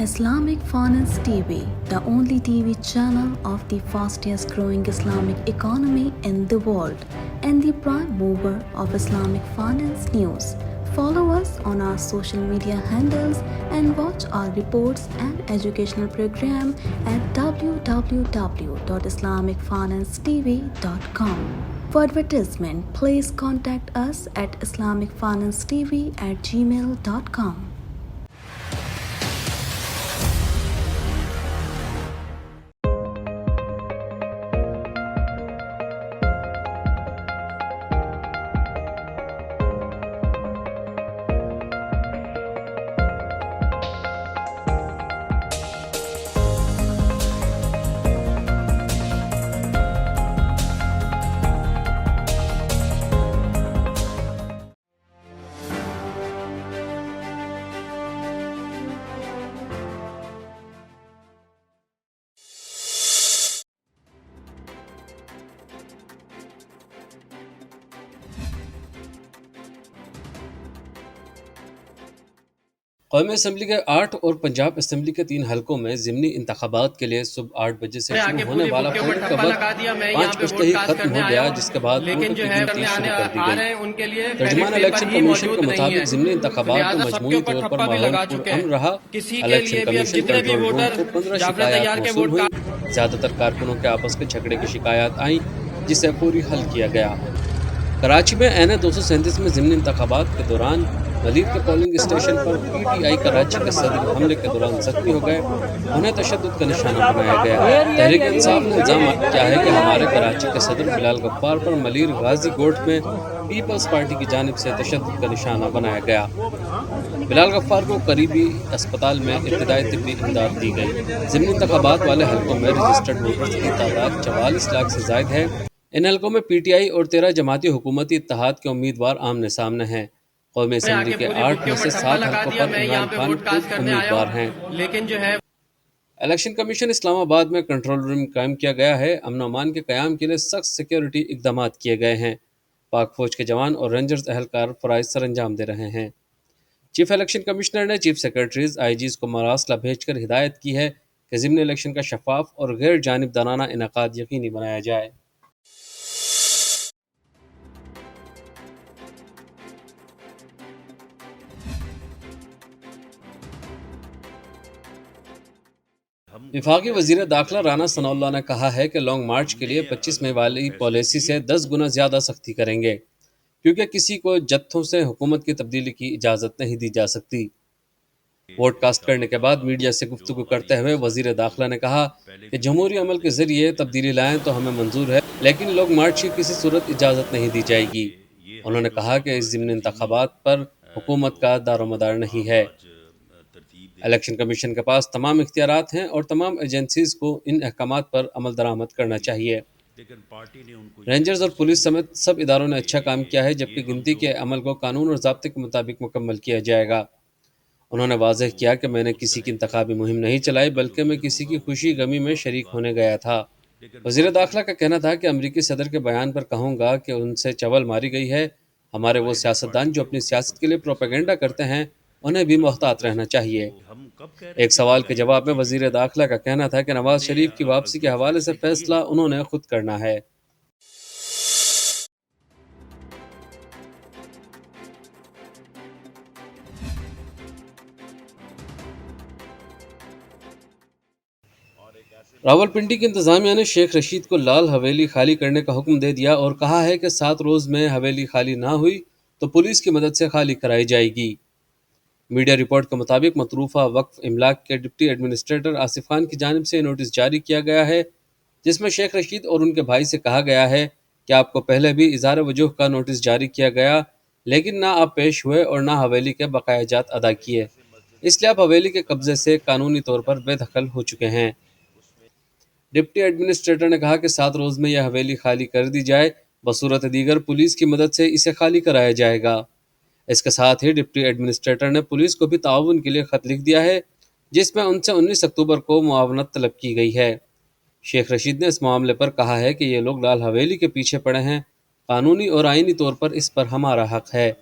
Islamic Finance TV, the only TV channel of the fastest growing Islamic economy in the world and the prime mover of Islamic finance news. Follow us on our social media handles and watch our reports and educational program at www.islamicfinancetv.com. For advertisement, please contact us at islamicfinancetv@gmail.com. قومی assembly کے 8 اور Punjab assembly کے 3 حلقوں میں ضمنی انتخابات کے لیے صبح 8 بجے سے شروع ہونے والا پولنگ کا وقت 5 بجتے ہی ختم ہو گیا، جس کے بعد ووٹوں کی گنتی شروع کر دی گئی۔ ترجمان الیکشن کمیشن کے مطابق ضمنی انتخابات کو مجموعی طور پر ماحول پرامن رہا۔ الیکشن کمیشن کنٹرول روم کو 15 شکایات موصول ہوئی۔ زیادہ تر کارکنوں کے آپس کے جھگڑے کی شکایات آئیں، جسے فوری حل کیا گیا۔ کراچی میں این 237 میں ضمنی انتخابات کے دوران ملیر کے polling station per P T I Karachi کے صدر حملے کے دوران زخمی ہو گئے، انہیں تشدد کا نشانہ بنایا گیا۔ تحریک انصاف نے الزام کیا ہے کہ ہمارے کراچی کے صدر بلال غفار پر ملیر غازی گوٹ میں پیپلز پارٹی کی جانب سے تشدد کا نشانہ بنایا گیا۔ بلال غفار کو قریبی اسپتال میں ابتدائی طبی امداد دی گئی۔ ضمنی انتخابات والے حلقوں میں رجسٹرڈ ووٹرز کی تعداد 44 لاکھ سے زائد ہے۔ ان حلقوں میں پی ٹی آئی اور 13 جماعتی حکومتی اتحاد کے امیدوار آمنے سامنے ہیں۔ قومی اسمبلی کے 8 میں سے 7 حلقوں پر عمران خان خود امیدوار ہیں۔ الیکشن کمیشن اسلام آباد میں کنٹرول روم قائم کیا گیا ہے۔ امن و امان کے قیام کے لیے سخت سیکیورٹی اقدامات کیے گئے ہیں۔ پاک فوج کے جوان اور رینجرز اہلکار فرائض سر انجام دے رہے ہیں۔ چیف الیکشن کمشنر نے چیف سیکرٹریز آئی جیز کو مراسلہ بھیج کر ہدایت کی ہے کہ ضمنی الیکشن کا شفاف اور غیر جانبدارانہ انعقاد یقینی بنایا جائے۔ وفاقی وزیر داخلہ رانا ثناء اللہ نے کہا ہے کہ لانگ مارچ کے لیے 25 مئی والی پالیسی سے 10 گنا زیادہ سختی کریں گے، کیونکہ کسی کو جتھوں سے حکومت کی تبدیلی کی اجازت نہیں دی جا سکتی۔ ووٹ کاسٹ کرنے کے بعد میڈیا سے گفتگو کرتے ہوئے وزیر داخلہ نے کہا کہ جمہوری عمل کے ذریعے تبدیلی لائیں تو ہمیں منظور ہے، لیکن لانگ مارچ کی کسی صورت اجازت نہیں دی جائے گی۔ انہوں نے کہا کہ اس ضمنی انتخابات پر حکومت کا دار و مدار نہیں ہے۔ الیکشن کمیشن کے پاس تمام اختیارات ہیں اور تمام ایجنسیز کو ان احکامات پر عمل درآمد کرنا چاہیے۔ رینجرز اور پولیس سمیت سب اداروں نے اچھا کام کیا ہے، جبکہ گنتی کے عمل کو قانون اور ضابطے کے مطابق مکمل کیا جائے گا۔ انہوں نے واضح کیا کہ میں نے کسی کی انتخابی مہم نہیں چلائی، بلکہ میں کسی کی خوشی غمی میں شریک ہونے گیا تھا۔ وزیر داخلہ کا کہنا تھا کہ امریکی صدر کے بیان پر کہوں گا کہ ان سے چول ماری گئی ہے۔ ہمارے وہ سیاستدان جو اپنی سیاست کے لیے پروپیگنڈا کرتے ہیں، انہیں بھی محتاط رہنا چاہیے۔ ایک سوال کے جواب میں وزیر داخلہ کا کہنا تھا کہ نواز شریف کی واپسی کے حوالے سے فیصلہ انہوں نے خود کرنا ہے۔ راولپنڈی کی انتظامیہ نے شیخ رشید کو لال حویلی خالی کرنے کا حکم دے دیا اور کہا ہے کہ 7 روز میں حویلی خالی نہ ہوئی تو پولیس کی مدد سے خالی کرائی جائے گی۔ میڈیا رپورٹ کے مطابق مطروفہ وقف املاک کے ڈپٹی ایڈمنسٹریٹر آصف خان کی جانب سے نوٹس جاری کیا گیا ہے، جس میں شیخ رشید اور ان کے بھائی سے کہا گیا ہے کہ آپ کو پہلے بھی اظہار وجوہ کا نوٹس جاری کیا گیا، لیکن نہ آپ پیش ہوئے اور نہ حویلی کے بقایا جات ادا کیے، اس لیے آپ حویلی کے قبضے سے قانونی طور پر بے دخل ہو چکے ہیں۔ ڈپٹی ایڈمنسٹریٹر نے کہا کہ 7 روز میں یہ حویلی خالی کر دی جائے، بصورت دیگر پولیس کی مدد سے اسے خالی کرایا جائے گا۔ اس کے ساتھ ہی ڈپٹی ایڈمنسٹریٹر نے پولیس کو بھی تعاون کے لیے خط لکھ دیا ہے، جس میں ان سے 19 اکتوبر کو معاونت طلب کی گئی ہے۔ شیخ رشید نے اس معاملے پر کہا ہے کہ یہ لوگ لال حویلی کے پیچھے پڑے ہیں، قانونی اور آئینی طور پر اس پر ہمارا حق ہے۔